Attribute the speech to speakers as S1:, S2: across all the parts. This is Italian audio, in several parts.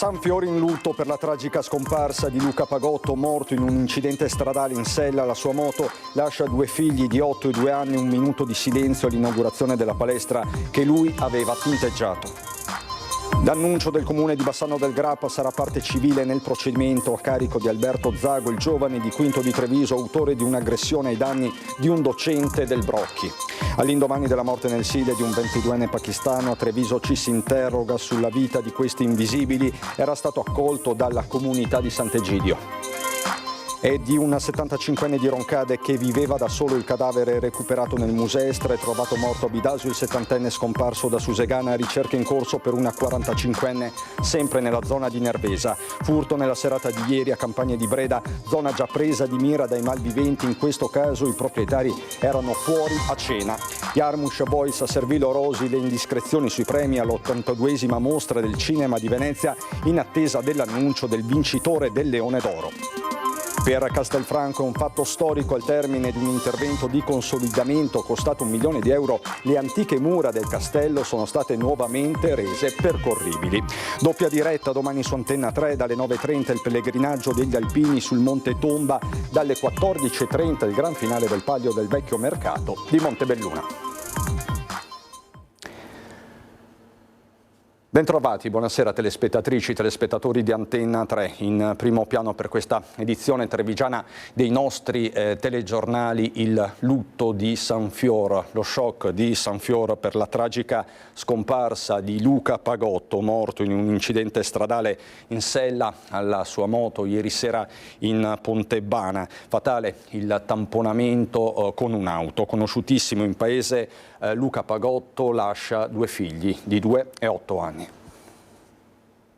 S1: San Fiore in lutto per la tragica scomparsa di Luca Pagotto, morto in un incidente stradale in sella alla sua moto. Lascia 2 figli di 8 e 2 anni. Un minuto di silenzio all'inaugurazione della palestra che lui aveva tinteggiato. L'annuncio del comune di Bassano del Grappa sarà parte civile nel procedimento a carico di Alberto Zago, il giovane di Quinto di Treviso, autore di un'aggressione ai danni di un docente del Brocchi. All'indomani della morte nel Sile di un 22enne pakistano, a Treviso ci si interroga sulla vita di questi invisibili. Era stato accolto dalla comunità di Sant'Egidio. E di una 75enne di Roncade che viveva da solo. Il cadavere recuperato nel Musestre, trovato morto a Bidasio il 70enne scomparso da Susegana. Ricerche in corso per una 45enne sempre nella zona di Nervesa. Furto nella serata di ieri a Campagne di Breda, zona già presa di mira dai malviventi. In questo caso i proprietari erano fuori a cena. Yarmush Boys a Servilo Rosi, le indiscrezioni sui premi all'82esima mostra del cinema di Venezia in attesa dell'annuncio del vincitore del Leone d'Oro. Per Castelfranco è un fatto storico. Al termine di un intervento di consolidamento costato €1 milione, le antiche mura del castello sono state nuovamente rese percorribili. Doppia diretta domani su Antenna 3 dalle 9:30 il pellegrinaggio degli alpini sul Monte Tomba, dalle 14:30 il gran finale del Palio del Vecchio Mercato di Montebelluna. Bentrovati, buonasera telespettatrici, telespettatori di Antenna 3. In primo piano per questa edizione trevigiana dei nostri telegiornali il lutto di San Fior, lo shock di San Fior per la tragica scomparsa di Luca Pagotto, morto in un incidente stradale in sella alla sua moto ieri sera in Pontebana. Fatale il tamponamento con un'auto. Conosciutissimo in paese, Luca Pagotto lascia 2 figli di 2 e 8 anni.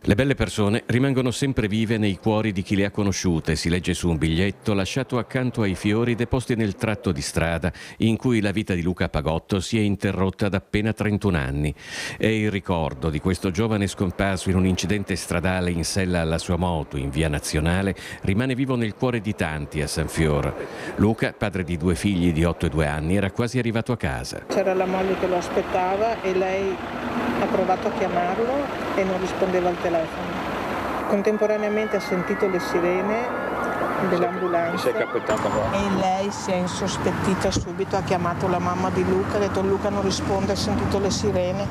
S2: Le belle persone rimangono sempre vive nei cuori di chi le ha conosciute, si legge su un biglietto lasciato accanto ai fiori deposti nel tratto di strada in cui la vita di Luca Pagotto si è interrotta da appena 31 anni. È il ricordo di questo giovane scomparso in un incidente stradale in sella alla sua moto in via Nazionale rimane vivo nel cuore di tanti a San Fior. Luca, padre di 2 figli di 8 e 2 anni, era quasi arrivato a casa.
S3: C'era la moglie che lo aspettava e lei ha provato a chiamarlo e non rispondeva al telefono. Contemporaneamente ha sentito le sirene dell'ambulanza e lei si è insospettita subito, ha chiamato la mamma di Luca, ha detto Luca non risponde, ha sentito le sirene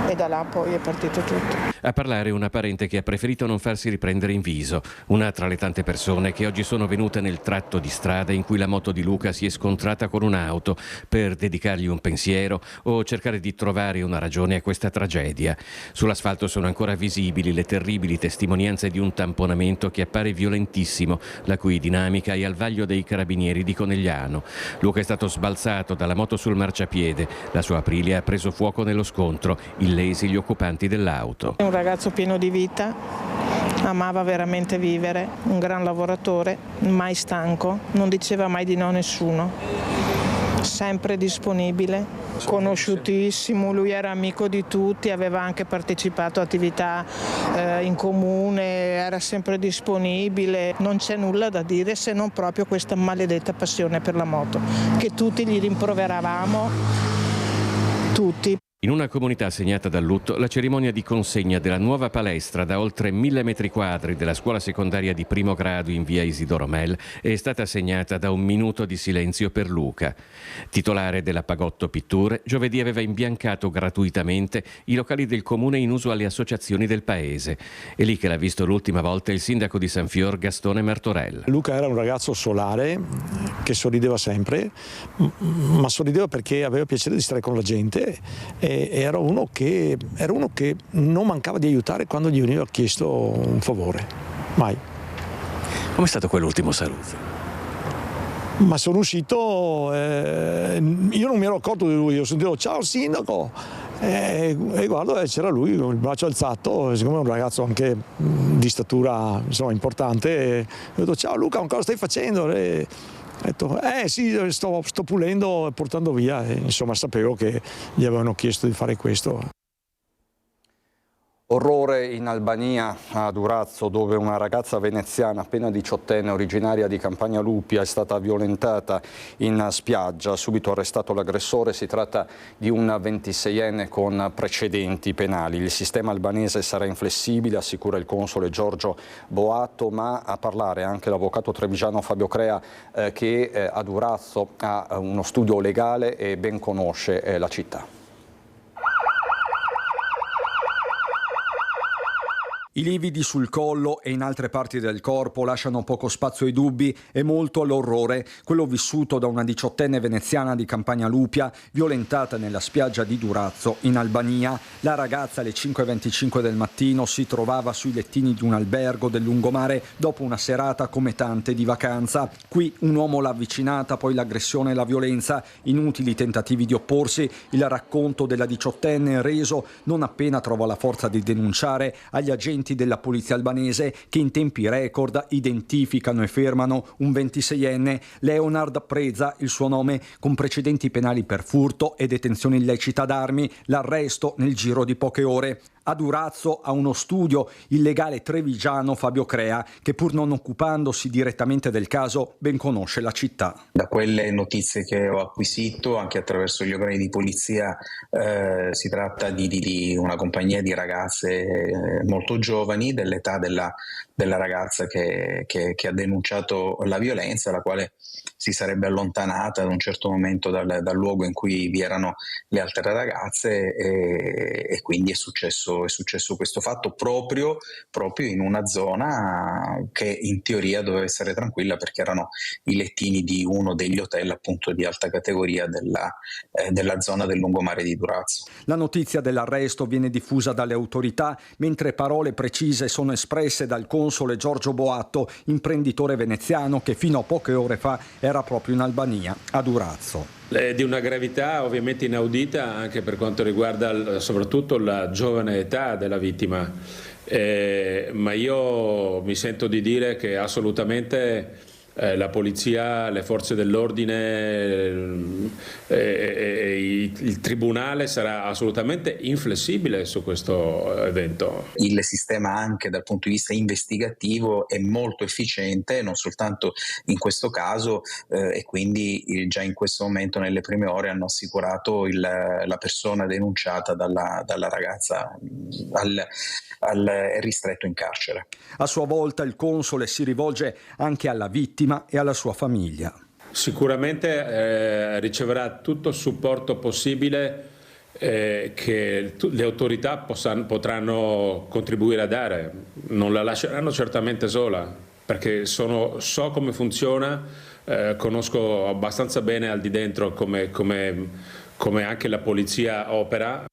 S3: e da là poi è partito tutto.
S2: A parlare una parente che ha preferito non farsi riprendere in viso, una tra le tante persone che oggi sono venute nel tratto di strada in cui la moto di Luca si è scontrata con un'auto per dedicargli un pensiero o cercare di trovare una ragione a questa tragedia. Sull'asfalto sono ancora visibili le terribili testimonianze di un tamponamento che appare violentissimo, la cui dinamica è al vaglio dei carabinieri di Conegliano. Luca è stato sbalzato dalla moto sul marciapiede, la sua Aprilia ha preso fuoco nello scontro, illesi gli occupanti dell'auto.
S3: È un ragazzo pieno di vita, amava veramente vivere, un gran lavoratore, mai stanco, non diceva mai di no a nessuno, sempre disponibile, conosciutissimo, lui era amico di tutti, aveva anche partecipato a attività in comune, era sempre disponibile, non c'è nulla da dire se non proprio questa maledetta passione per la moto, che tutti gli rimproveravamo, tutti.
S2: In una comunità segnata dal lutto, la cerimonia di consegna della nuova palestra da oltre 1000 metri quadri della scuola secondaria di primo grado in via Isidoro Mel è stata segnata da un minuto di silenzio per Luca. Titolare della Pagotto Pitture, giovedì aveva imbiancato gratuitamente i locali del comune in uso alle associazioni del paese. È lì che l'ha visto l'ultima volta il sindaco di San Fior, Gastone Martorell.
S4: Luca era un ragazzo solare, che sorrideva sempre, ma sorrideva perché aveva piacere di stare con la gente. Era uno che non mancava di aiutare quando gli veniva chiesto un favore, mai.
S2: Com'è stato quell'ultimo saluto?
S4: Ma sono uscito, io non mi ero accorto di lui, ho sentito ciao sindaco e guardo c'era lui con il braccio alzato, siccome è un ragazzo anche di statura insomma importante, ho detto ciao Luca, cosa stai facendo? Ho detto, sì, sto pulendo e portando via, insomma sapevo che gli avevano chiesto di fare questo.
S1: Orrore in Albania, a Durazzo, dove una ragazza veneziana appena 18enne, originaria di Campagna Lupia, è stata violentata in spiaggia. Subito arrestato l'aggressore. Si tratta di un 26enne con precedenti penali. Il sistema albanese sarà inflessibile, assicura il console Giorgio Boatto, ma a parlare anche l'avvocato trevigiano Fabio Crea, che a Durazzo ha uno studio legale e ben conosce la città. I lividi sul collo e in altre parti del corpo lasciano poco spazio ai dubbi e molto all'orrore, quello vissuto da una 18enne veneziana di Campagna Lupia, violentata nella spiaggia di Durazzo, in Albania. La ragazza alle 5:25 del mattino si trovava sui lettini di un albergo del lungomare dopo una serata come tante di vacanza. Qui un uomo l'ha avvicinata, poi l'aggressione e la violenza, inutili tentativi di opporsi, il racconto della 18enne reso non appena trova la forza di denunciare agli agenti della polizia albanese, che in tempi record identificano e fermano un 26enne, Leonard Preza, il suo nome, con precedenti penali per furto e detenzione illecita d'armi. L'arresto nel giro di poche ore. A Durazzo ha uno studio il legale trevigiano Fabio Crea, che pur non occupandosi direttamente del caso ben conosce la città.
S5: Da quelle notizie che ho acquisito anche attraverso gli organi di polizia, si tratta di una compagnia di ragazze molto giovani, dell'età della ragazza che ha denunciato la violenza, la quale si sarebbe allontanata ad un certo momento dal luogo in cui vi erano le altre ragazze, e quindi è successo questo fatto proprio in una zona che in teoria doveva essere tranquilla, perché erano i lettini di uno degli hotel appunto di alta categoria della zona del lungomare di Durazzo.
S1: La notizia dell'arresto viene diffusa dalle autorità, mentre parole precise sono espresse dal console Giorgio Boatto, imprenditore veneziano che fino a poche ore fa era proprio in Albania, a Durazzo.
S6: È di una gravità ovviamente inaudita anche per quanto riguarda soprattutto la giovane età della vittima, ma io mi sento di dire che assolutamente la polizia, le forze dell'ordine, il tribunale sarà assolutamente inflessibile su questo evento.
S5: Il sistema anche dal punto di vista investigativo è molto efficiente, non soltanto in questo caso, e quindi già in questo momento nelle prime ore hanno assicurato la persona denunciata dalla ragazza al ristretto in carcere.
S1: A sua volta il console si rivolge anche alla vittima e alla sua famiglia.
S6: Sicuramente riceverà tutto il supporto possibile che le autorità potranno contribuire a dare. Non la lasceranno certamente sola, perché so come funziona, conosco abbastanza bene al di dentro come anche la polizia opera.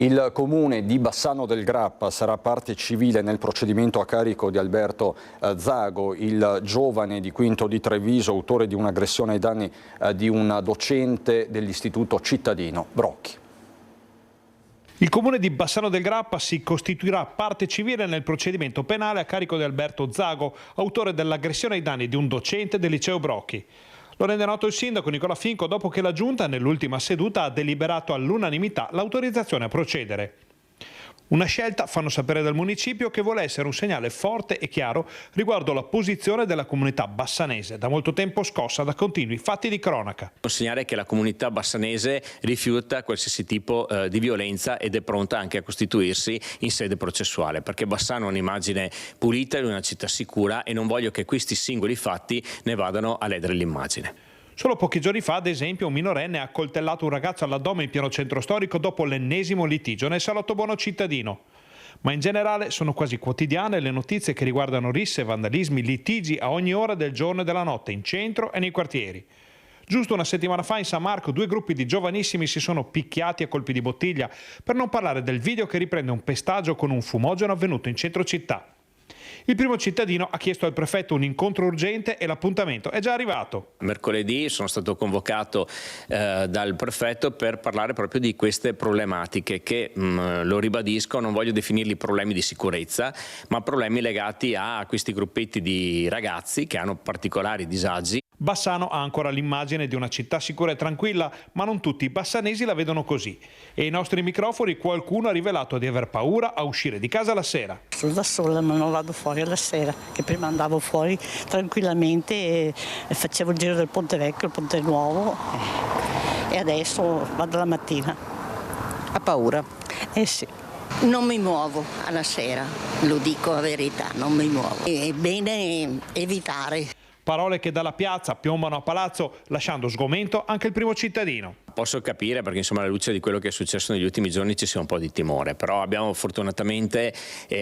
S1: Il comune di Bassano del Grappa sarà parte civile nel procedimento a carico di Alberto Zago, il giovane di Quinto di Treviso, autore di un'aggressione ai danni di un docente dell'istituto cittadino Brocchi.
S7: Il comune di Bassano del Grappa si costituirà parte civile nel procedimento penale a carico di Alberto Zago, autore dell'aggressione ai danni di un docente del liceo Brocchi. Lo rende noto il sindaco Nicola Finco dopo che la Giunta nell'ultima seduta ha deliberato all'unanimità l'autorizzazione a procedere. Una scelta, fanno sapere dal municipio, che vuole essere un segnale forte e chiaro riguardo la posizione della comunità bassanese, da molto tempo scossa da continui fatti di cronaca.
S8: Un segnale che la comunità bassanese rifiuta qualsiasi tipo di violenza ed è pronta anche a costituirsi in sede processuale, perché Bassano è un'immagine pulita, è una città sicura e non voglio che questi singoli fatti ne vadano a ledere l'immagine.
S7: Solo pochi giorni fa, ad esempio, un minorenne ha accoltellato un ragazzo all'addome in pieno centro storico dopo l'ennesimo litigio nel salotto buono cittadino. Ma in generale sono quasi quotidiane le notizie che riguardano risse, vandalismi, litigi a ogni ora del giorno e della notte, in centro e nei quartieri. Giusto una settimana fa in San Marco 2 gruppi di giovanissimi si sono picchiati a colpi di bottiglia, per non parlare del video che riprende un pestaggio con un fumogeno avvenuto in centro città. Il primo cittadino ha chiesto al prefetto un incontro urgente e l'appuntamento è già arrivato.
S8: Mercoledì sono stato convocato dal prefetto per parlare proprio di queste problematiche che, lo ribadisco, non voglio definirli problemi di sicurezza, ma problemi legati a questi gruppetti di ragazzi che hanno particolari disagi.
S7: Bassano ha ancora l'immagine di una città sicura e tranquilla, ma non tutti i bassanesi la vedono così. E ai nostri microfoni qualcuno ha rivelato di aver paura a uscire di casa la sera.
S9: Sono da sola, ma non vado fuori alla sera, che prima andavo fuori tranquillamente e facevo il giro del Ponte Vecchio, il Ponte Nuovo, e adesso vado la mattina.
S10: Ha paura?
S9: Sì.
S10: Non mi muovo alla sera, lo dico la verità, non mi muovo. È bene evitare.
S7: Parole che dalla piazza piombano a palazzo, lasciando sgomento anche il primo cittadino.
S8: Posso capire perché insomma alla luce di quello che è successo negli ultimi giorni ci sia un po' di timore, però abbiamo fortunatamente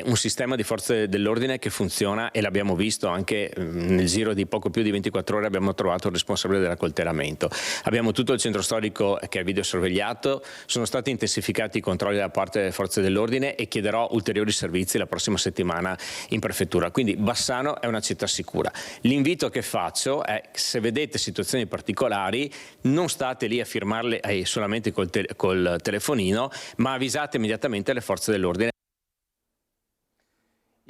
S8: un sistema di forze dell'ordine che funziona e l'abbiamo visto anche nel giro di poco più di 24 ore abbiamo trovato il responsabile dell'accoltellamento. Abbiamo tutto il centro storico che è videosorvegliato, sono stati intensificati i controlli da parte delle forze dell'ordine e chiederò ulteriori servizi la prossima settimana in prefettura. Quindi Bassano è una città sicura. L'invito che faccio è: se vedete situazioni particolari non state lì a firmarle solamente col telefonino, ma avvisate immediatamente le forze dell'ordine.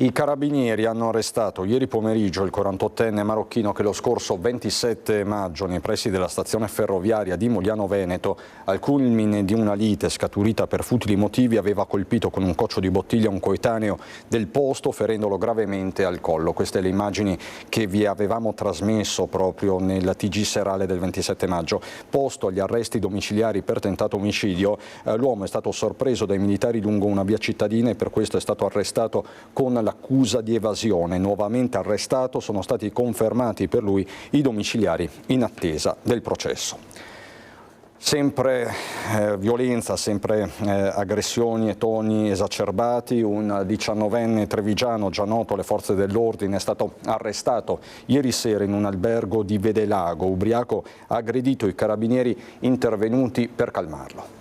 S1: I carabinieri hanno arrestato ieri pomeriggio il 48enne marocchino che lo scorso 27 maggio nei pressi della stazione ferroviaria di Mogliano Veneto, al culmine di una lite scaturita per futili motivi, aveva colpito con un coccio di bottiglia un coetaneo del posto, ferendolo gravemente al collo. Queste le immagini che vi avevamo trasmesso proprio nel TG serale del 27 maggio. Posto agli arresti domiciliari per tentato omicidio, l'uomo è stato sorpreso dai militari lungo una via cittadina e per questo è stato arrestato con l'accusa di evasione. Nuovamente arrestato, sono stati confermati per lui i domiciliari in attesa del processo. Sempre violenza, sempre aggressioni e toni esacerbati. Un 19enne trevigiano già noto alle forze dell'ordine è stato arrestato ieri sera in un albergo di Vedelago. Ubriaco ha aggredito i carabinieri intervenuti per calmarlo.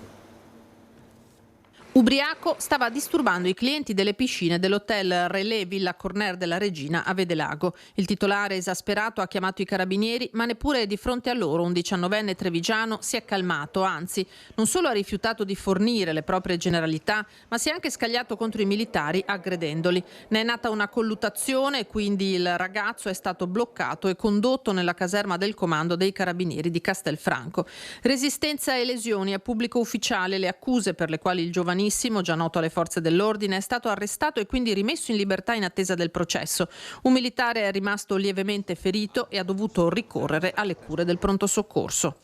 S11: Ubriaco stava disturbando i clienti delle piscine dell'hotel Relais Villa Corner della Regina a Vedelago. Il titolare esasperato ha chiamato i carabinieri, ma neppure di fronte a loro un 19enne trevigiano si è calmato, anzi non solo ha rifiutato di fornire le proprie generalità, ma si è anche scagliato contro i militari aggredendoli. Ne è nata una colluttazione e quindi il ragazzo è stato bloccato e condotto nella caserma del comando dei carabinieri di Castelfranco. Resistenza e lesioni a pubblico ufficiale, le accuse per le quali il giovanissimo, già noto alle forze dell'ordine, è stato arrestato e quindi rimesso in libertà in attesa del processo. Un militare è rimasto lievemente ferito e ha dovuto ricorrere alle cure del pronto soccorso.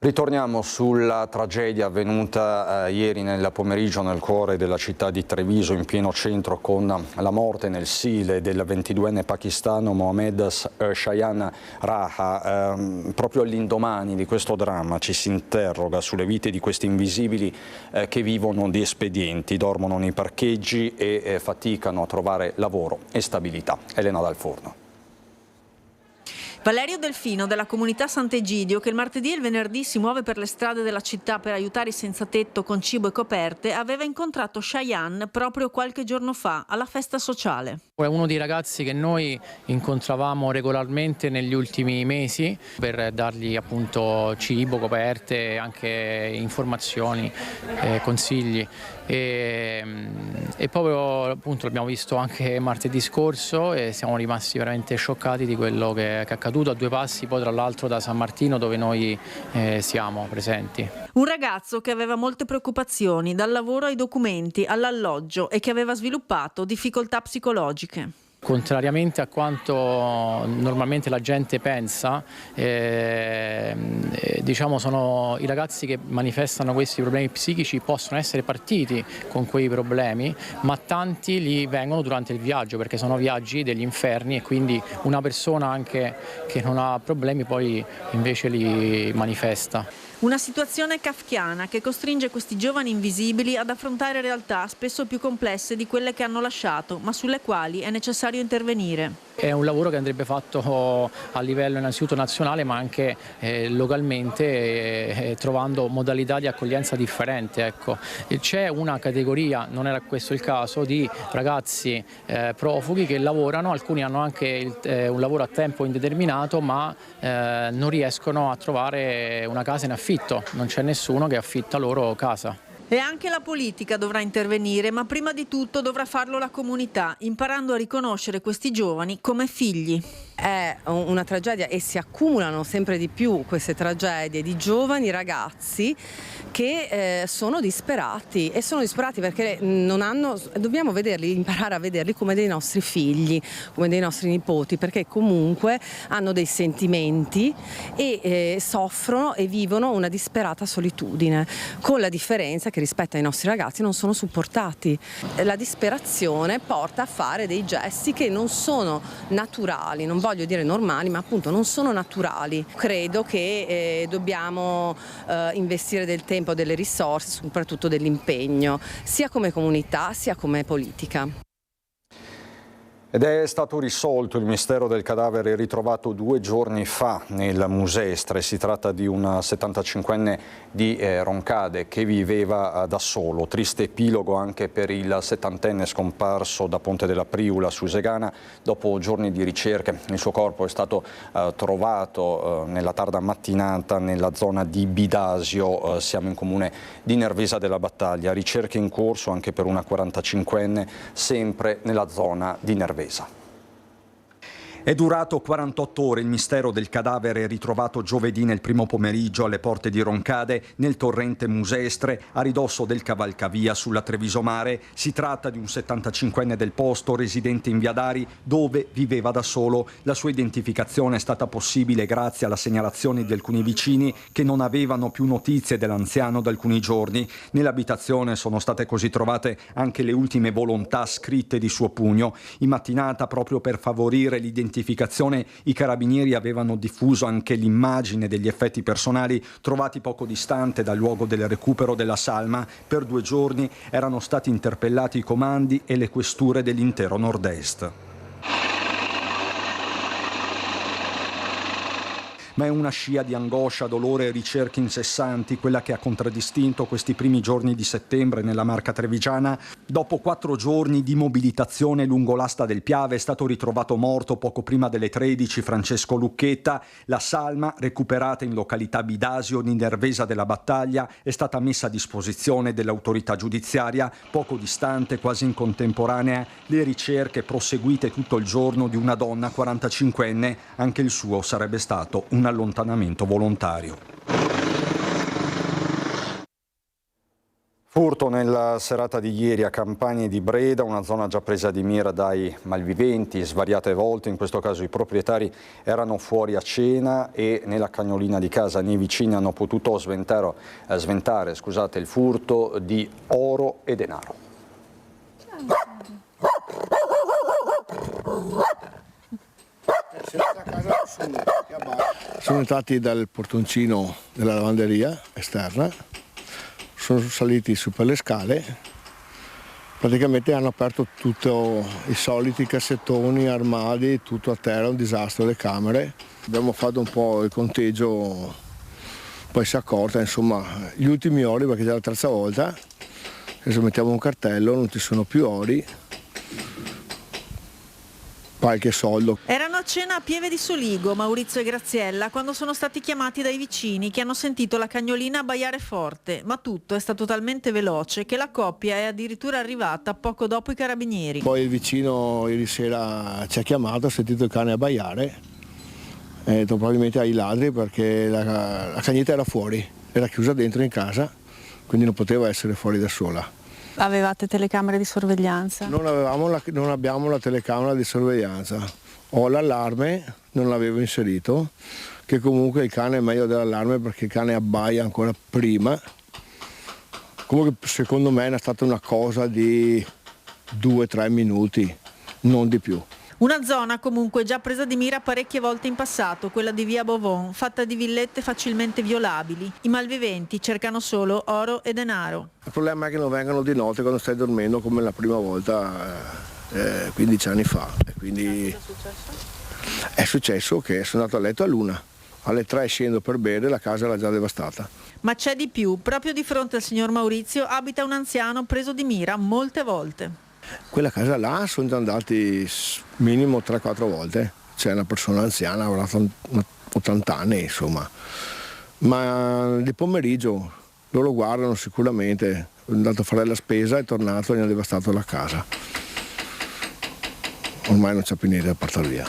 S1: Ritorniamo sulla tragedia avvenuta ieri nel pomeriggio nel cuore della città di Treviso, in pieno centro, con la morte nel Sile del 22enne pakistano Mohammed Shayan Raha. Proprio all'indomani di questo dramma ci si interroga sulle vite di questi invisibili che vivono di espedienti, dormono nei parcheggi e faticano a trovare lavoro e stabilità. Elena Dal Forno.
S12: Valerio Delfino, della comunità Sant'Egidio, che il martedì e il venerdì si muove per le strade della città per aiutare i senza tetto con cibo e coperte, aveva incontrato Shayan proprio qualche giorno fa alla festa sociale.
S13: È uno dei ragazzi che noi incontravamo regolarmente negli ultimi mesi per dargli appunto cibo, coperte, anche informazioni, consigli. E proprio appunto l'abbiamo visto anche martedì scorso e siamo rimasti veramente scioccati di quello che è accaduto a due passi poi tra l'altro da San Martino, dove noi siamo presenti.
S12: Un ragazzo che aveva molte preoccupazioni, dal lavoro ai documenti all'alloggio, e che aveva sviluppato difficoltà psicologiche.
S13: Contrariamente a quanto normalmente la gente pensa, diciamo sono i ragazzi che manifestano questi problemi psichici possono essere partiti con quei problemi, ma tanti li vengono durante il viaggio, perché sono viaggi degli inferni e quindi una persona anche che non ha problemi poi invece li manifesta.
S12: Una situazione kafkiana che costringe questi giovani invisibili ad affrontare realtà spesso più complesse di quelle che hanno lasciato, ma sulle quali è necessario intervenire.
S13: È un lavoro che andrebbe fatto a livello innanzitutto nazionale, ma anche localmente, trovando modalità di accoglienza differenti. Ecco. C'è una categoria, non era questo il caso, di ragazzi profughi che lavorano, alcuni hanno anche un lavoro a tempo indeterminato, ma non riescono a trovare una casa in affitto, non c'è nessuno che affitta loro casa.
S12: E anche la politica dovrà intervenire, ma prima di tutto dovrà farlo la comunità, imparando a riconoscere questi giovani come figli.
S14: È una tragedia e si accumulano sempre di più queste tragedie di giovani ragazzi che sono disperati, e sono disperati perché non hanno, dobbiamo vederli, imparare a vederli come dei nostri figli, come dei nostri nipoti, perché comunque hanno dei sentimenti e soffrono e vivono una disperata solitudine, con la differenza che rispetto ai nostri ragazzi non sono supportati. La disperazione porta a fare dei gesti che non sono naturali, non voglio dire normali, ma appunto non sono naturali. Credo che dobbiamo investire del tempo, delle risorse, soprattutto dell'impegno, sia come comunità sia come politica.
S1: Ed è stato risolto il mistero del cadavere ritrovato 2 giorni fa nel Musestre. Si tratta di un 75enne di Roncade che viveva da solo. Triste epilogo anche per il 70enne scomparso da Ponte della Priula, Susegana, dopo giorni di ricerche. Il suo corpo è stato trovato nella tarda mattinata nella zona di Bidasio, siamo in comune di Nervesa della Battaglia. Ricerche in corso anche per una 45enne, sempre nella zona di Nervesa. È durato 48 ore il mistero del cadavere ritrovato giovedì nel primo pomeriggio alle porte di Roncade, nel torrente Musestre, a ridosso del cavalcavia sulla Treviso Mare. Si tratta di un 75enne del posto, residente in via Dari, dove viveva da solo. La sua identificazione è stata possibile grazie alla segnalazione di alcuni vicini che non avevano più notizie dell'anziano da alcuni giorni. Nell'abitazione sono state così trovate anche le ultime volontà scritte di suo pugno. In mattinata, proprio per favorire l'identificazione, i carabinieri avevano diffuso anche l'immagine degli effetti personali trovati poco distante dal luogo del recupero della salma. Per 2 giorni erano stati interpellati i comandi e le questure dell'intero nord-est. Ma è una scia di angoscia, dolore e ricerche incessanti quella che ha contraddistinto questi primi giorni di settembre nella Marca trevigiana. Dopo 4 giorni di mobilitazione lungo l'asta del Piave è stato ritrovato morto poco prima delle 13 Francesco Lucchetta. La salma, recuperata in località Bidasio di Nervesa della Battaglia, è stata messa a disposizione dell'autorità giudiziaria. Poco distante, quasi in contemporanea, le ricerche proseguite tutto il giorno di una donna 45enne. Anche il suo sarebbe stato un allontanamento volontario. Furto nella serata di ieri a Campagne di Breda, una zona già presa di mira dai malviventi svariate volte. In questo caso i proprietari erano fuori a cena e nella cagnolina di casa nei vicini hanno potuto sventare il furto di oro e denaro.
S15: Sono entrati dal portoncino della lavanderia esterna, sono saliti su per le scale, praticamente hanno aperto tutti i soliti cassettoni, armadi, tutto a terra, un disastro, le camere. Abbiamo fatto un po' il conteggio, poi si è accorta, insomma, gli ultimi ori, perché già la terza volta, che se mettiamo un cartello non ci sono più ori, qualche soldo.
S12: Erano a cena a Pieve di Soligo, Maurizio e Graziella, quando sono stati chiamati dai vicini che hanno sentito la cagnolina abbaiare forte, ma tutto è stato talmente veloce che la coppia è addirittura arrivata poco dopo i carabinieri.
S15: Poi il vicino ieri sera ci ha chiamato, ha sentito il cane abbaiare, ha detto probabilmente ai ladri perché la cagnetta era fuori, era chiusa dentro in casa, quindi non poteva essere fuori da sola.
S16: Avevate telecamere di sorveglianza?
S15: Non abbiamo la telecamera di sorveglianza. Ho l'allarme, non l'avevo inserito, che comunque il cane è meglio dell'allarme perché il cane abbaia ancora prima. Comunque secondo me è stata una cosa di 2-3 minuti, non di più.
S12: Una zona comunque già presa di mira parecchie volte in passato, quella di via Bovon, fatta di villette facilmente violabili. I malviventi cercano solo oro e denaro.
S15: Il problema è che non vengono di notte quando stai dormendo come la prima volta 15 anni fa. E quindi è successo che sono andato a letto all'1. Alle 3 scendo per bere, la casa era già devastata.
S12: Ma c'è di più, proprio di fronte al signor Maurizio abita un anziano preso di mira molte volte.
S15: Quella casa là sono già andati minimo 3-4 volte, c'è una persona anziana, avrà 80 anni insomma, ma di pomeriggio loro guardano sicuramente, è andato a fare la spesa, è tornato e gli ha devastato la casa, ormai non c'è più niente da portare via.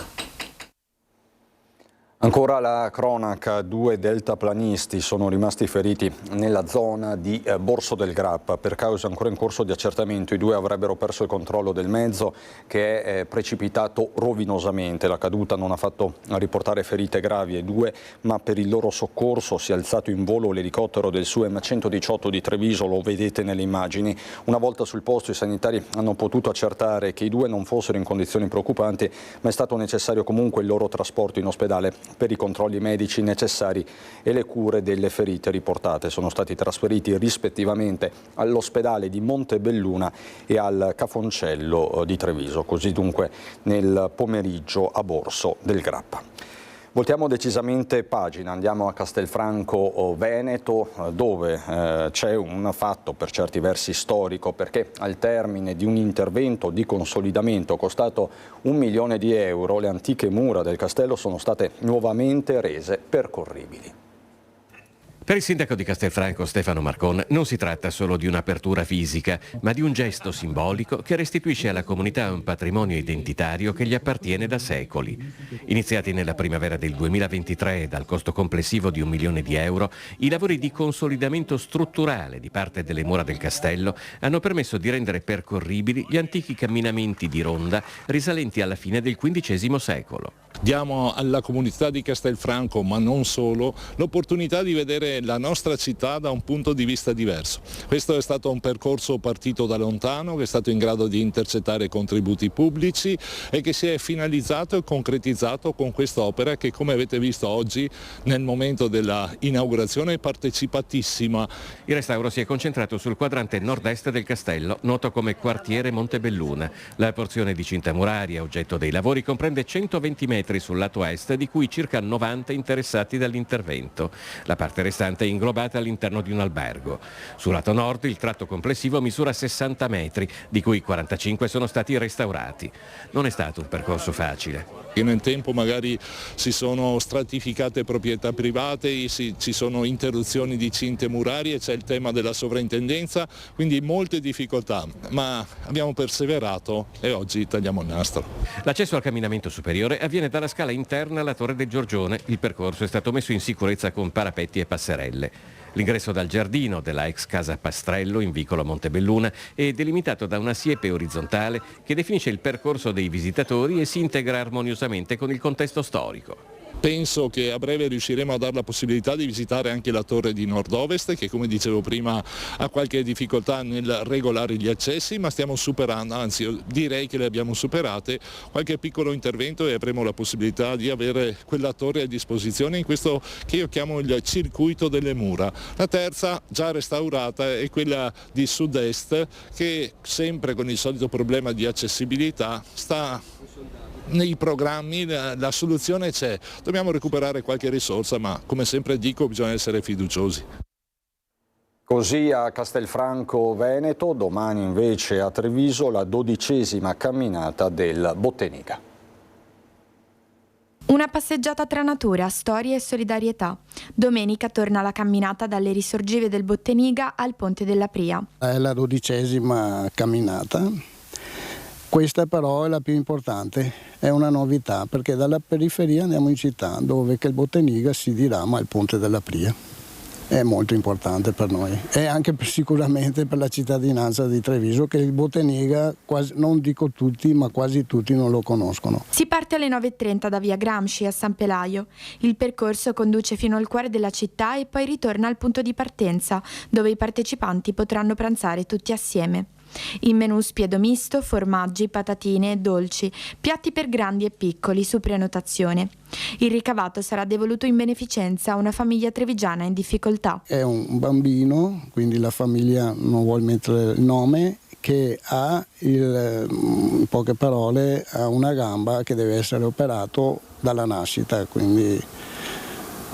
S1: Ancora la cronaca, 2 deltaplanisti sono rimasti feriti nella zona di Borso del Grappa. Per cause ancora in corso di accertamento, i 2 avrebbero perso il controllo del mezzo che è precipitato rovinosamente. La caduta non ha fatto riportare ferite gravi ai 2, ma per il loro soccorso si è alzato in volo l'elicottero del SUEM 118 di Treviso, lo vedete nelle immagini. Una volta sul posto i sanitari hanno potuto accertare che i 2 non fossero in condizioni preoccupanti, ma è stato necessario comunque il loro trasporto in ospedale per i controlli medici necessari e le cure delle ferite riportate. Sono stati trasferiti rispettivamente all'ospedale di Montebelluna e al Cafoncello di Treviso, così dunque nel pomeriggio a Borso del Grappa. Voltiamo decisamente pagina, andiamo a Castelfranco Veneto, dove c'è un fatto per certi versi storico, perché al termine di un intervento di consolidamento costato 1 milione di euro, le antiche mura del castello sono state nuovamente rese percorribili.
S2: Per il sindaco di Castelfranco Stefano Marcon non si tratta solo di un'apertura fisica, ma di un gesto simbolico che restituisce alla comunità un patrimonio identitario che gli appartiene da secoli. Iniziati nella primavera del 2023 dal costo complessivo di 1 milione di euro, i lavori di consolidamento strutturale di parte delle mura del castello hanno permesso di rendere percorribili gli antichi camminamenti di ronda risalenti alla fine del XV secolo.
S17: Diamo alla comunità di Castelfranco, ma non solo, l'opportunità di vedere la nostra città da un punto di vista diverso. Questo è stato un percorso partito da lontano, che è stato in grado di intercettare contributi pubblici e che si è finalizzato e concretizzato con quest'opera che, come avete visto oggi, nel momento della inaugurazione è partecipatissima.
S2: Il restauro si è concentrato sul quadrante nord-est del castello, noto come quartiere Montebelluna. La porzione di cinta muraria, oggetto dei lavori, comprende 120 metri sul lato est, di cui circa 90 interessati dall'intervento. La parte restante è inglobata all'interno di un albergo. Sul lato nord il tratto complessivo misura 60 metri, di cui 45 sono stati restaurati. Non è stato un percorso facile.
S17: Nel tempo magari si sono stratificate proprietà private, ci sono interruzioni di cinte murarie, c'è il tema della sovrintendenza, quindi molte difficoltà, ma abbiamo perseverato e oggi tagliamo il nastro.
S2: L'accesso al camminamento superiore avviene dalla scala interna alla Torre del Giorgione. Il percorso è stato messo in sicurezza con parapetti e passerelle. L'ingresso dal giardino della ex casa Pastrello in vicolo Montebelluna è delimitato da una siepe orizzontale che definisce il percorso dei visitatori e si integra armoniosamente con il contesto storico.
S17: Penso che a breve riusciremo a dare la possibilità di visitare anche la torre di nord-ovest, che come dicevo prima ha qualche difficoltà nel regolare gli accessi, ma stiamo superando, anzi io direi che le abbiamo superate, qualche piccolo intervento e avremo la possibilità di avere quella torre a disposizione in questo che io chiamo il circuito delle mura. La terza, già restaurata, è quella di sud-est, che sempre con il solito problema di accessibilità sta nei programmi, la soluzione c'è, dobbiamo recuperare qualche risorsa, ma come sempre dico bisogna essere fiduciosi.
S1: Così a Castelfranco Veneto, domani invece a Treviso la 12ª camminata del Botteniga.
S18: Una passeggiata tra natura, storia e solidarietà. Domenica torna la camminata dalle risorgive del Botteniga al Ponte della Pria.
S19: È la 12ª camminata. Questa però è la più importante, è una novità, perché dalla periferia andiamo in città, dove che il Botteniga si dirama al Ponte della Pria. È molto importante per noi e anche sicuramente per la cittadinanza di Treviso, che il Botteniga, quasi, non dico tutti, ma quasi tutti non lo conoscono.
S18: Si parte alle 9:30 da via Gramsci a San Pelaio. Il percorso conduce fino al cuore della città e poi ritorna al punto di partenza, dove i partecipanti potranno pranzare tutti assieme. In menù spiedo misto, formaggi, patatine e dolci, piatti per grandi e piccoli su prenotazione. Il ricavato sarà devoluto in beneficenza a una famiglia trevigiana in difficoltà.
S19: È un bambino, quindi la famiglia non vuol mettere il nome, che ha, in poche parole, ha una gamba che deve essere operato dalla nascita, quindi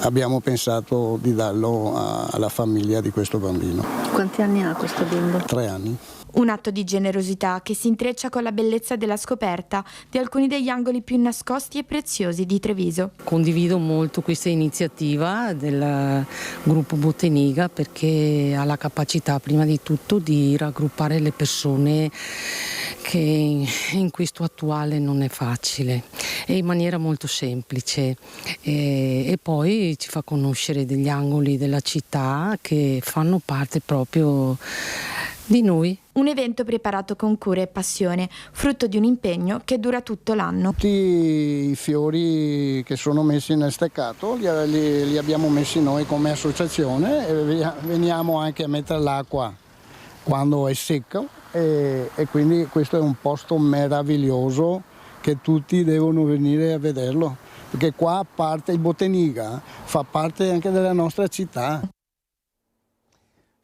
S19: abbiamo pensato di darlo alla famiglia di questo bambino.
S16: Quanti anni ha questo bimbo?
S19: 3 anni.
S18: Un atto di generosità che si intreccia con la bellezza della scoperta di alcuni degli angoli più nascosti e preziosi di Treviso.
S20: Condivido molto questa iniziativa del gruppo Botteniga perché ha la capacità prima di tutto di raggruppare le persone che in questo attuale non è facile e in maniera molto semplice e poi ci fa conoscere degli angoli della città che fanno parte proprio di noi.
S18: Un evento preparato con cura e passione, frutto di un impegno che dura tutto l'anno.
S19: Tutti i fiori che sono messi nel steccato li abbiamo messi noi come associazione e veniamo anche a mettere l'acqua quando è secco e quindi questo è un posto meraviglioso che tutti devono venire a vederlo, perché qua a parte il Botteniga fa parte anche della nostra città.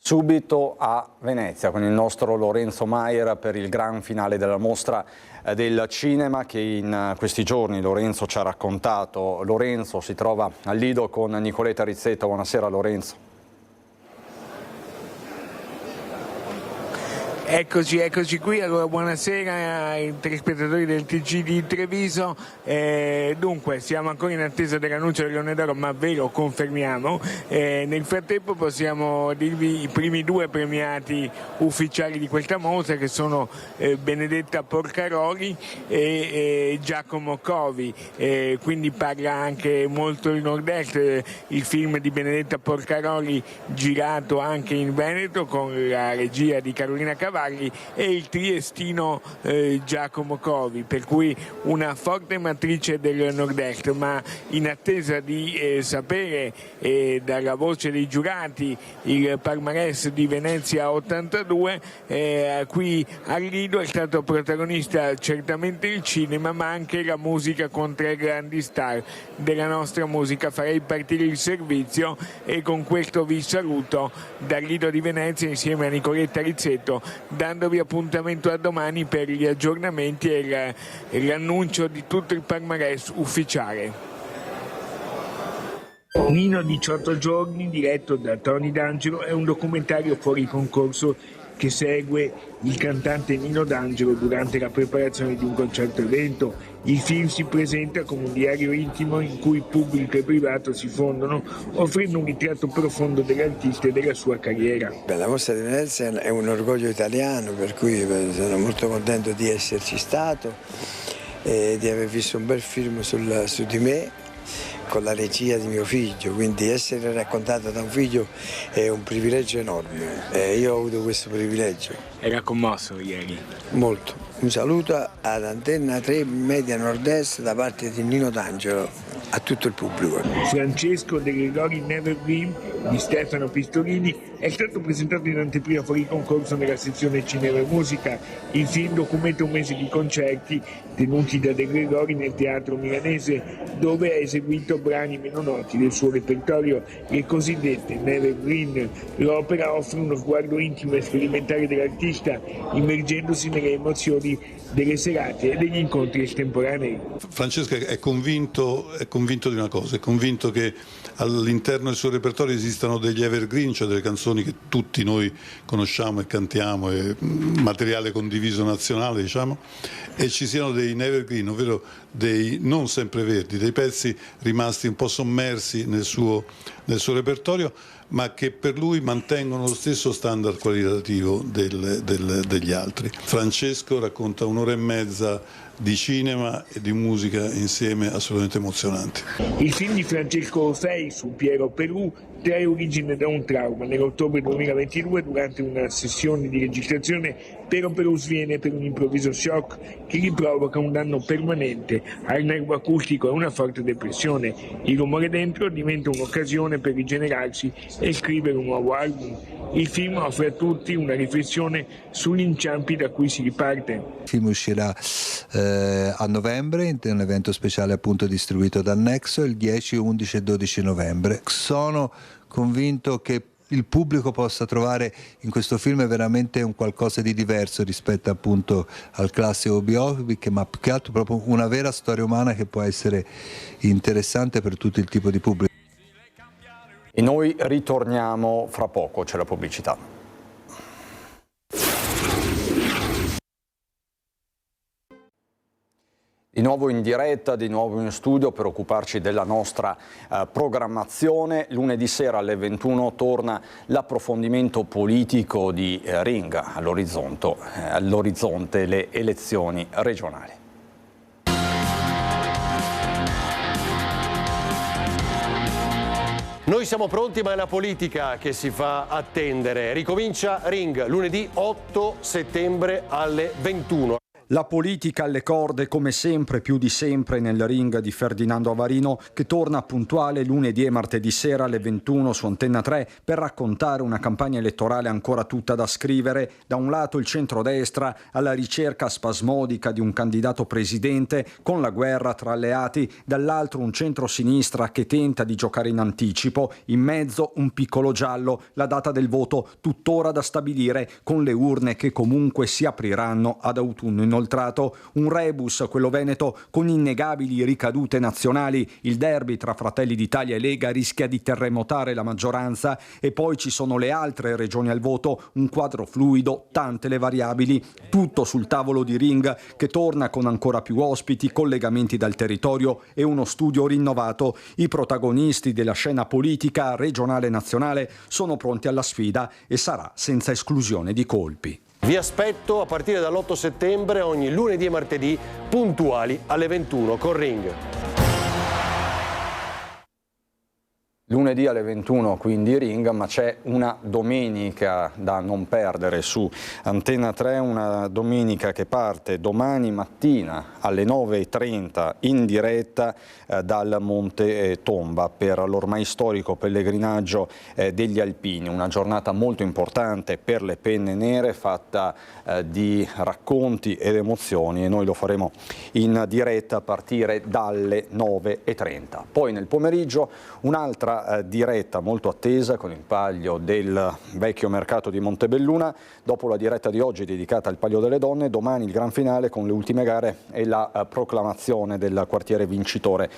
S1: Subito a Venezia con il nostro Lorenzo Maier per il gran finale della mostra del cinema che in questi giorni Lorenzo ci ha raccontato. Lorenzo si trova al Lido con Nicoletta Rizzetto. Buonasera Lorenzo.
S21: Eccoci qui, allora buonasera ai telespettatori del TG di Treviso. Dunque siamo ancora in attesa dell'annuncio del Leone d'Oro, ma ve lo confermiamo. Nel frattempo possiamo dirvi i primi due premiati ufficiali di questa mostra, che sono Benedetta Porcaroli e Giacomo Covi, quindi parla anche molto il Nord-Est, il film di Benedetta Porcaroli girato anche in Veneto con la regia di Carolina Cavalli e il triestino Giacomo Covi, per cui una forte matrice del Nord-Est, ma in attesa di sapere dalla voce dei giurati il palmarès di Venezia 82, qui al Lido è stato protagonista certamente il cinema, ma anche la musica con tre grandi star della nostra musica. Farei partire il servizio e con questo vi saluto dal Lido di Venezia insieme a Nicoletta Rizzetto, dandovi appuntamento a domani per gli aggiornamenti e l'annuncio di tutto il palmarès ufficiale. Nino 18 giorni, diretto da Tony D'Angelo, è un documentario fuori concorso che segue il cantante Nino D'Angelo durante la preparazione di un concerto evento. Il film si presenta come un diario intimo in cui pubblico e privato si fondono, offrendo un ritratto profondo dell'artista e della sua carriera.
S22: La mostra di Venezia è un orgoglio italiano, per cui sono molto contento di esserci stato e di aver visto un bel film su di me con la regia di mio figlio, quindi essere raccontato da un figlio è un privilegio enorme e io ho avuto questo privilegio.
S21: Era commosso ieri?
S22: Molto. Un saluto ad Antenna 3 Media Nord-Est da parte di Nino D'Angelo a tutto il pubblico.
S21: Francesco De Gregori Nevergreen di Stefano Pistolini è stato presentato in anteprima fuori concorso nella sezione Cinema e Musica. Il film documenta un mese di concerti tenuti da De Gregori nel teatro milanese, dove ha eseguito brani meno noti del suo repertorio, le cosiddette Nevergreen. L'opera offre uno sguardo intimo e sperimentale dell'artista, immergendosi nelle emozioni delle serate e degli incontri estemporanei.
S23: Francesco è convinto di una cosa, è convinto che all'interno del suo repertorio esistano degli evergreen, cioè delle canzoni che tutti noi conosciamo e cantiamo, è materiale condiviso nazionale, diciamo, e ci siano dei nevergreen, ovvero dei non sempreverdi, dei pezzi rimasti un po' sommersi nel suo repertorio, ma che per lui mantengono lo stesso standard qualitativo degli altri. Francesco racconta un'ora e mezza di cinema e di musica insieme assolutamente emozionanti.
S21: Il film di Francesco Orfei su Piero Pelù trae origine da un trauma. Nell'ottobre 2022, durante una sessione di registrazione, Piero Pelù sviene per un improvviso shock che gli provoca un danno permanente al nervo acustico e una forte depressione. Il rumore dentro diventa un'occasione per rigenerarsi e scrivere un nuovo album. Il film offre a tutti una riflessione sugli inciampi da cui si riparte.
S24: Il film uscirà a novembre in un evento speciale appunto distribuito dal Nexo il 10, 11 e 12 novembre. Sono convinto che il pubblico possa trovare in questo film veramente un qualcosa di diverso rispetto appunto al classico biopic, ma più che altro proprio una vera storia umana che può essere interessante per tutto il tipo di pubblico.
S1: E noi ritorniamo fra poco, c'è la pubblicità. Di nuovo in diretta, di nuovo in studio per occuparci della nostra programmazione. Lunedì sera alle 21 torna l'approfondimento politico di Ring, all'orizzonte le elezioni regionali.
S3: Noi siamo pronti, ma è la politica che si fa attendere. Ricomincia Ring lunedì 8 settembre alle 21.
S1: La politica alle corde, come sempre, più di sempre, nel Ring di Ferdinando Avarino, che torna puntuale lunedì e martedì sera alle 21 su Antenna 3 per raccontare una campagna elettorale ancora tutta da scrivere. Da un lato il centrodestra alla ricerca spasmodica di un candidato presidente con la guerra tra alleati, dall'altro un centrosinistra che tenta di giocare in anticipo, in mezzo un piccolo giallo, la data del voto tuttora da stabilire, con le urne che comunque si apriranno ad autunno inoltrato. Un rebus, quello veneto, con innegabili ricadute nazionali. Il derby tra Fratelli d'Italia e Lega rischia di terremotare la maggioranza, e poi ci sono le altre regioni al voto, un quadro fluido, tante le variabili, tutto sul tavolo di Ring, che torna con ancora più ospiti, collegamenti dal territorio e uno studio rinnovato. I protagonisti della scena politica regionale e nazionale sono pronti alla sfida e sarà senza esclusione di colpi.
S3: Vi aspetto a partire dall'8 settembre ogni lunedì e martedì puntuali alle 21 con Ring.
S1: Lunedì alle 21 quindi Ring, ma c'è una domenica da non perdere su Antenna 3, una domenica che parte domani mattina alle 9:30 in diretta dal Monte Tomba per l'ormai storico pellegrinaggio degli Alpini, una giornata molto importante per le penne nere, fatta di racconti ed emozioni, e noi lo faremo in diretta a partire dalle 9:30. Poi nel pomeriggio un'altra diretta molto attesa con il palio del vecchio mercato di Montebelluna. Dopo la diretta di oggi dedicata al palio delle donne, domani il gran finale con le ultime gare e la proclamazione del quartiere vincitore.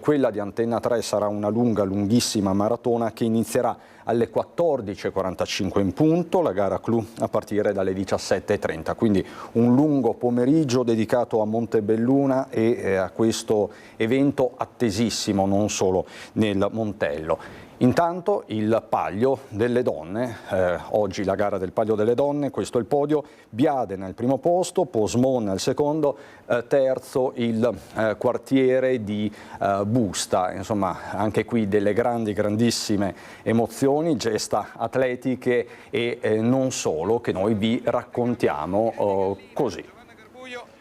S1: Quella di Antenna 3 sarà una lunghissima maratona che inizierà alle 14:45 in punto, la gara clou a partire dalle 17:30, quindi un lungo pomeriggio dedicato a Montebelluna e a questo evento attesissimo non solo nel Montello. Intanto il palio delle donne, oggi la gara del palio delle donne, questo è il podio, Biadena al primo posto, Posmon al secondo, terzo il quartiere di Busta. Insomma, anche qui delle grandissime emozioni, gesta atletiche e non solo, che noi vi raccontiamo così.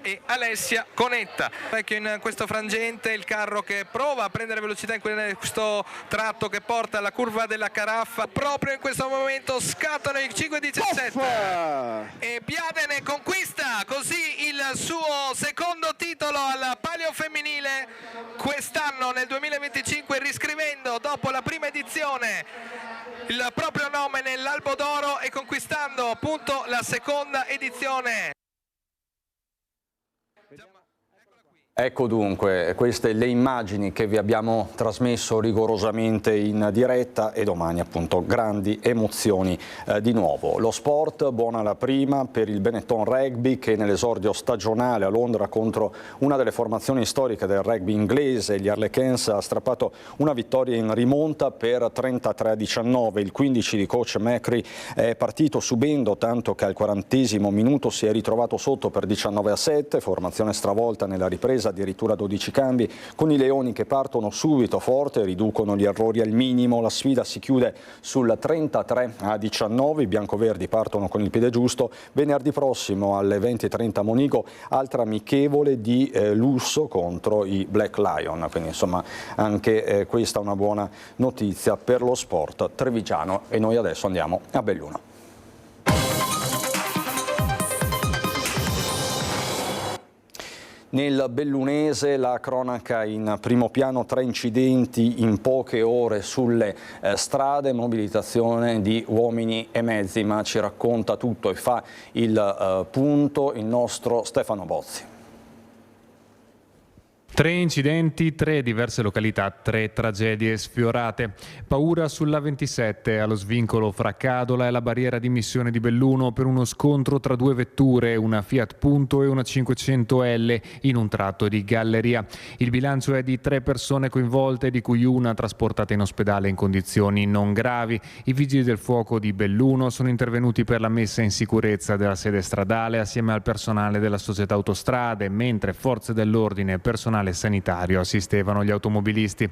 S4: E Alessia Conetta, vecchio in questo frangente, il carro che prova a prendere velocità in questo tratto che porta alla curva della Caraffa. Proprio in questo momento scattano i 5:17 e Biadene conquista così il suo secondo titolo al palio femminile quest'anno nel 2025, riscrivendo dopo la prima edizione il proprio nome nell'Albo d'Oro e conquistando appunto la seconda edizione.
S1: Ecco dunque, queste le immagini che vi abbiamo trasmesso rigorosamente in diretta, e domani appunto grandi emozioni di nuovo. Lo sport, buona la prima per il Benetton Rugby, che nell'esordio stagionale a Londra contro una delle formazioni storiche del rugby inglese, gli Harlequins, ha strappato una vittoria in rimonta per 33-19. Il 15 di coach Macri è partito subendo, tanto che al 40° minuto si è ritrovato sotto per 19-7, formazione stravolta nella ripresa, addirittura 12 cambi, con i Leoni che partono subito forte, riducono gli errori al minimo, la sfida si chiude sul 33-19, i biancoverdi partono con il piede giusto. Venerdì prossimo alle 20:30 Monigo, altra amichevole di lusso contro i Black Lion, quindi insomma anche questa è una buona notizia per lo sport trevigiano, e noi adesso andiamo a Belluno. Nel bellunese la cronaca in primo piano, 3 incidenti in poche ore sulle strade, mobilitazione di uomini e mezzi, ma ci racconta tutto e fa il punto il nostro Stefano Bozzi.
S5: 3 incidenti, 3 diverse località, 3 tragedie sfiorate. Paura sulla 27 allo svincolo fra Cadola e la barriera di Missione di Belluno per uno scontro tra 2 vetture, una Fiat Punto e una 500L in un tratto di galleria. Il bilancio è di 3 persone coinvolte, di cui una trasportata in ospedale in condizioni non gravi. I vigili del fuoco di Belluno sono intervenuti per la messa in sicurezza della sede stradale assieme al personale della società Autostrade, mentre forze dell'ordine e personale sanitario assistevano gli automobilisti.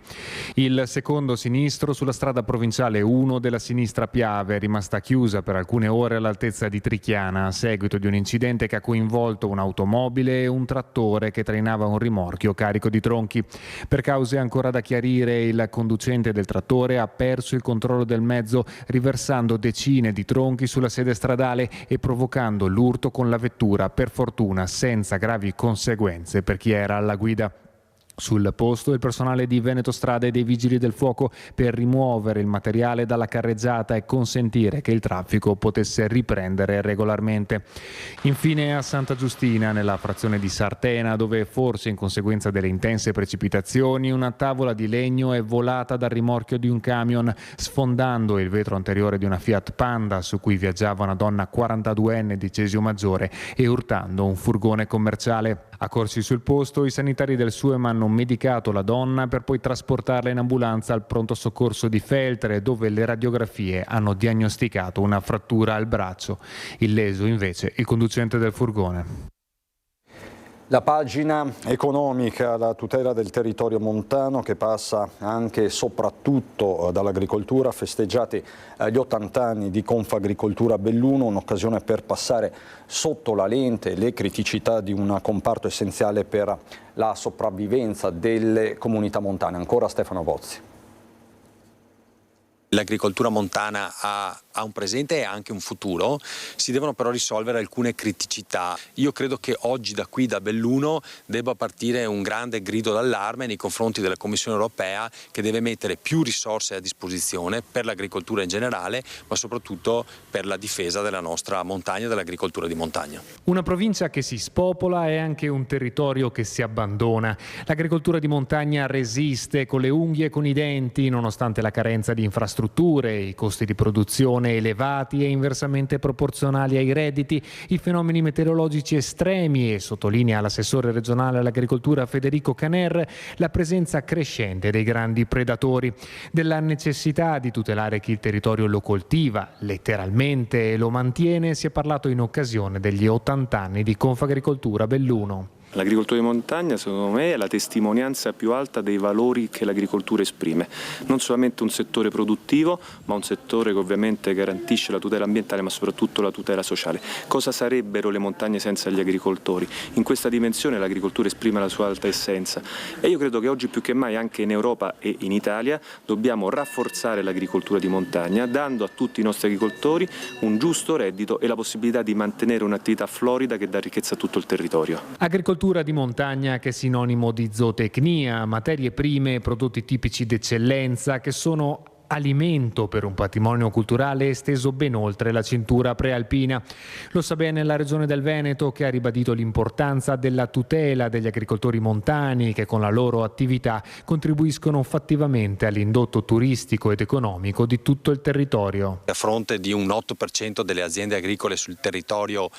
S5: Il secondo sinistro sulla strada provinciale 1 della sinistra Piave è rimasta chiusa per alcune ore all'altezza di Trichiana a seguito di un incidente che ha coinvolto un'automobile e un trattore che trainava un rimorchio carico di tronchi. Per cause ancora da chiarire, il conducente del trattore ha perso il controllo del mezzo riversando decine di tronchi sulla sede stradale e provocando l'urto con la vettura, per fortuna senza gravi conseguenze per chi era alla guida. Sul posto il personale di Veneto Strade e dei Vigili del Fuoco per rimuovere il materiale dalla carreggiata e consentire che il traffico potesse riprendere regolarmente. Infine a Santa Giustina, nella frazione di Sartena, dove forse in conseguenza delle intense precipitazioni una tavola di legno è volata dal rimorchio di un camion, sfondando il vetro anteriore di una Fiat Panda su cui viaggiava una donna 42enne di Cesio Maggiore e urtando un furgone commerciale. Accorsi sul posto, i sanitari del SUEM hanno medicato la donna per poi trasportarla in ambulanza al pronto soccorso di Feltre, dove le radiografie hanno diagnosticato una frattura al braccio. Illeso invece il conducente del furgone.
S1: La pagina economica, la tutela del territorio montano che passa anche e soprattutto dall'agricoltura, festeggiati gli 80 anni di Confagricoltura Belluno, un'occasione per passare sotto la lente le criticità di un comparto essenziale per la sopravvivenza delle comunità montane. Ancora Stefano Bozzi.
S6: L'agricoltura montana ha un presente e anche un futuro, si devono però risolvere alcune criticità. Io credo che oggi da qui, da Belluno, debba partire un grande grido d'allarme nei confronti della Commissione europea, che deve mettere più risorse a disposizione per l'agricoltura in generale, ma soprattutto per la difesa della nostra montagna e dell'agricoltura di montagna.
S5: Una provincia che si spopola è anche un territorio che si abbandona. L'agricoltura di montagna resiste con le unghie e con i denti, nonostante la carenza di infrastrutture, i costi di produzione elevati e inversamente proporzionali ai redditi, i fenomeni meteorologici estremi e, sottolinea l'assessore regionale all'agricoltura Federico Caner, la presenza crescente dei grandi predatori, della necessità di tutelare chi il territorio lo coltiva, letteralmente, e lo mantiene. Si è parlato in occasione degli 80 anni di Confagricoltura Belluno.
S9: L'agricoltura di montagna, secondo me, è la testimonianza più alta dei valori che l'agricoltura esprime. Non solamente un settore produttivo, ma un settore che ovviamente garantisce la tutela ambientale, ma soprattutto la tutela sociale. Cosa sarebbero le montagne senza gli agricoltori? In questa dimensione l'agricoltura esprime la sua alta essenza e io credo che oggi più che mai, anche in Europa e in Italia, dobbiamo rafforzare l'agricoltura di montagna, dando a tutti i nostri agricoltori un giusto reddito e la possibilità di mantenere un'attività florida che dà ricchezza a tutto il territorio.
S5: Agricoltura di montagna che è sinonimo di zootecnia, materie prime e prodotti tipici d'eccellenza che sono alimento per un patrimonio culturale esteso ben oltre la cintura prealpina. Lo sa bene la Regione del Veneto, che ha ribadito l'importanza della tutela degli agricoltori montani che con la loro attività contribuiscono fattivamente all'indotto turistico ed economico di tutto il territorio.
S6: A fronte di un 8% delle aziende agricole sul territorio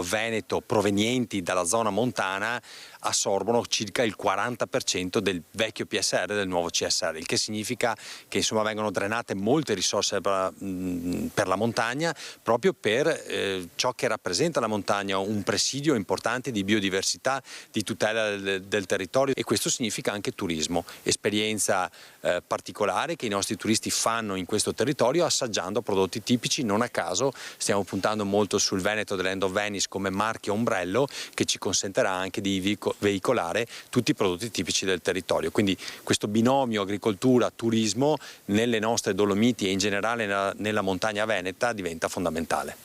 S6: veneto provenienti dalla zona montana, assorbono circa il 40% del vecchio PSR e del nuovo CSR, il che significa che insomma vengono drenate molte risorse per la montagna, proprio per ciò che rappresenta la montagna, un presidio importante di biodiversità, di tutela del territorio, e questo significa anche turismo, esperienza particolare che i nostri turisti fanno in questo territorio assaggiando prodotti tipici. Non a caso stiamo puntando molto sul Veneto dell'End of Venice come marchio ombrello, che ci consentirà anche di veicolare tutti i prodotti tipici del territorio. Quindi questo binomio agricoltura-turismo nelle nostre Dolomiti e in generale nella montagna veneta diventa fondamentale.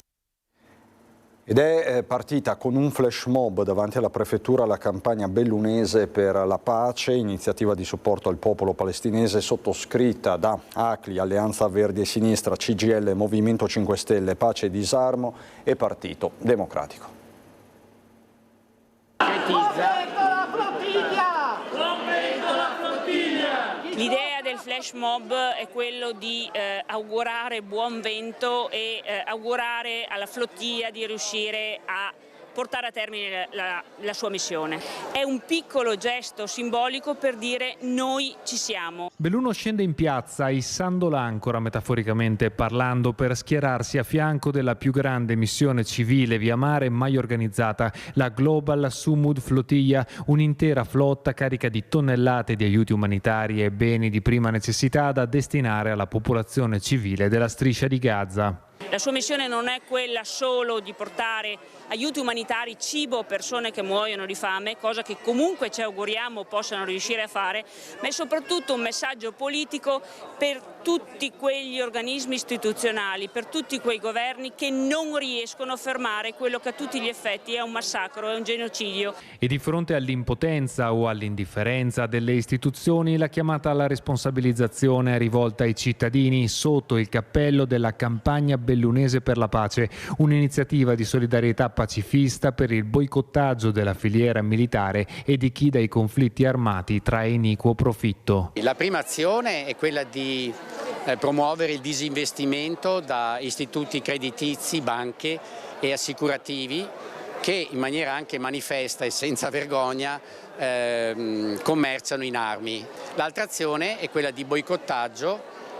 S1: Ed è partita con un flash mob davanti alla prefettura la campagna bellunese per la pace, iniziativa di supporto al popolo palestinese sottoscritta da ACLI, Alleanza Verdi e Sinistra, CGIL, Movimento 5 Stelle, Pace e Disarmo e Partito Democratico.
S7: del flash mob è quello di augurare buon vento e augurare alla flottiglia di riuscire a portare a termine la sua missione. È un piccolo gesto simbolico per dire noi ci siamo.
S5: Belluno scende in piazza issando l'ancora, metaforicamente parlando, per schierarsi a fianco della più grande missione civile via mare mai organizzata, la Global Sumud Flotilla, un'intera flotta carica di tonnellate di aiuti umanitari e beni di prima necessità da destinare alla popolazione civile della striscia di Gaza.
S7: La sua missione non è quella solo di portare aiuti umanitari, cibo a persone che muoiono di fame, cosa che comunque ci auguriamo possano riuscire a fare, ma è soprattutto un messaggio politico per tutti quegli organismi istituzionali, per tutti quei governi che non riescono a fermare quello che a tutti gli effetti è un massacro, è un genocidio.
S5: E di fronte all'impotenza o all'indifferenza delle istituzioni, la chiamata alla responsabilizzazione è rivolta ai cittadini sotto il cappello della campagna bellunese per la pace, un'iniziativa di solidarietà pacifista per il boicottaggio della filiera militare e di chi dai conflitti armati trae iniquo profitto.
S8: La prima azione è quella di promuovere il disinvestimento da istituti creditizi, banche e assicurativi che in maniera anche manifesta e senza vergogna commerciano in armi. L'altra azione è quella di boicottaggio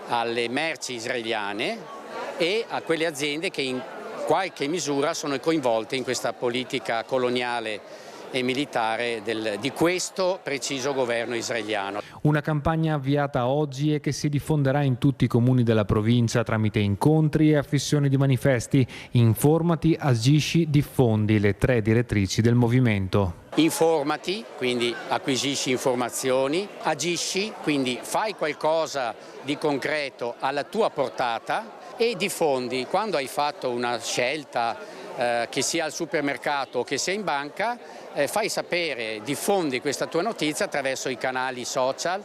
S8: alle merci israeliane e a quelle aziende che in qualche misura sono coinvolte in questa politica coloniale e militare di questo preciso governo israeliano.
S5: Una campagna avviata oggi e che si diffonderà in tutti i comuni della provincia tramite incontri e affissioni di manifesti. Informati, agisci, diffondi, le 3 direttrici del movimento.
S8: Informati, quindi acquisisci informazioni, agisci, quindi fai qualcosa di concreto alla tua portata e diffondi. Quando hai fatto una scelta, che sia al supermercato o che sia in banca, fai sapere, diffondi questa tua notizia attraverso i canali social.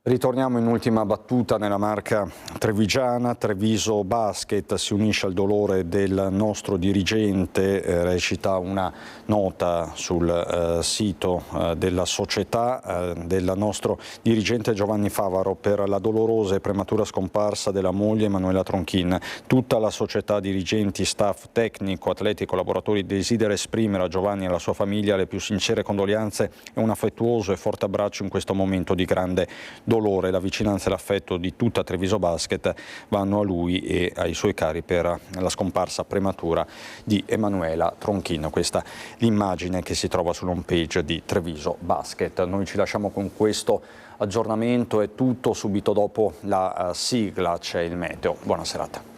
S1: Ritorniamo in ultima battuta nella Marca trevigiana. Treviso Basket si unisce al dolore del nostro dirigente, recita una nota sul sito della società del nostro dirigente Giovanni Favaro per la dolorosa e prematura scomparsa della moglie Emanuela Tronchin. Tutta la società, dirigenti, staff tecnico, atleti e collaboratori desidera esprimere a Giovanni e alla sua famiglia le più sincere condoglianze e un affettuoso e forte abbraccio in questo momento di grande dolore. La vicinanza e l'affetto di tutta Treviso Basket vanno a lui e ai suoi cari per la scomparsa prematura di Emanuela Tronchin. Questa è l'immagine che si trova sull'home page di Treviso Basket. Noi ci lasciamo con questo aggiornamento, è tutto, subito dopo la sigla c'è il meteo. Buona serata.